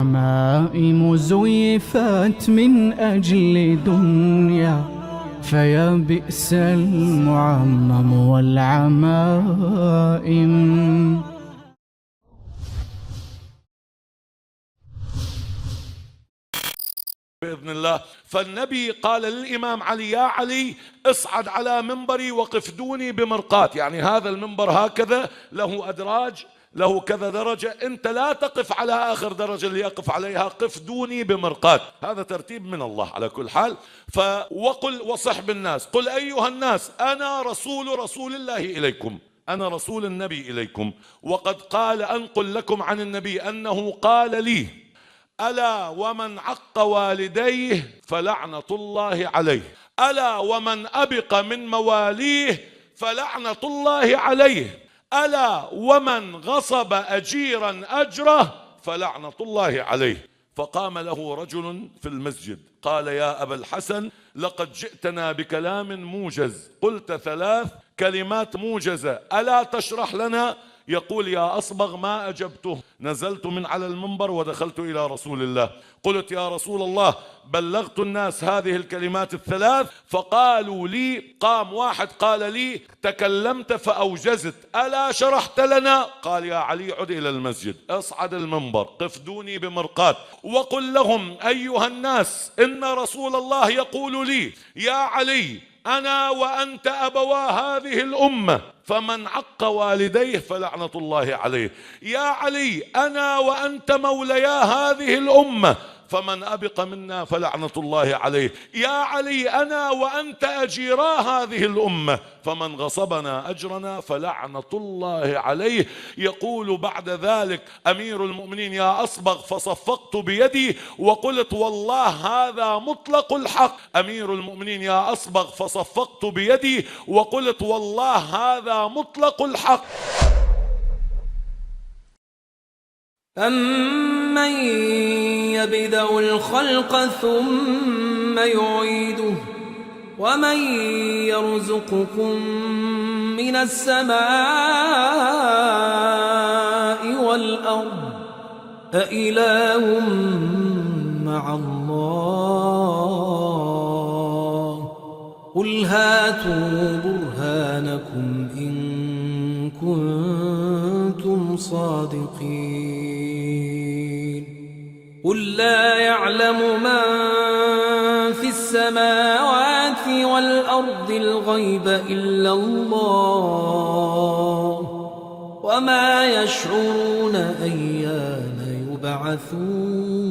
عمائم زيفت من أجل دنيا، فيا بئس المعمم والعمائم. بإذن الله. فالنبي قال للإمام علي: يا علي اصعد على منبري وقف دوني بمرقات، يعني هذا المنبر هكذا له أدراج، له كذا درجة، أنت لا تقف على آخر درجة اللي يقف عليها، قف دوني بمرقات. هذا ترتيب من الله على كل حال. وقل وصح بالناس: قل أيها الناس أنا رسول الله إليكم، أنا رسول النبي إليكم. وقد قال أنقل لكم عن النبي أنه قال لي: ألا ومن عق والديه فلعنة الله عليه، ألا ومن أبق من مواليه فلعنة الله عليه، ألا ومن غصب أجيرا أجره فلعنة الله عليه. فقام له رجل في المسجد قال: يا أبا الحسن، لقد جئتنا بكلام موجز، قلت 3 كلمات موجزة، ألا تشرح لنا؟ يقول: يا أصبغ ما أجبته، نزلت من على المنبر ودخلت إلى رسول الله، قلت: يا رسول الله، بلغت الناس هذه الكلمات ال3 فقالوا لي، قام واحد قال لي: تكلمت فأوجزت، ألا شرحت لنا؟ قال: يا علي عد إلى المسجد، اصعد المنبر، قف دوني بمرقات، وقل لهم: أيها الناس إن رسول الله يقول لي: يا علي أنا وأنت أبوا هذه الأمة، فمن عق والديه فلعنة الله عليه. يا علي أنا وأنت موليا هذه الأمة، فمن أبق منا فلعنة الله عليه. يا علي أنا وأنت أجيرا هذه الأمة، فمن غصبنا أجرنا فلعنة الله عليه. يقول بعد ذلك أمير المؤمنين: يا أصبغ، فصفقت بيدي وقلت: والله هذا مطلق الحق. أمير المؤمنين: يا أصبغ، فصفقت بيدي وقلت: والله هذا مطلق الحق. أمن يبدأ الخلق ثم يعيده، ومن يرزقكم من السماء والأرض أإله مع الله؟ قل هاتوا برهانكم إن كنتم صادقين. قل لا يعلم من في السماوات والأرض الغيب إلا الله، وما يشعرون أيان يبعثون.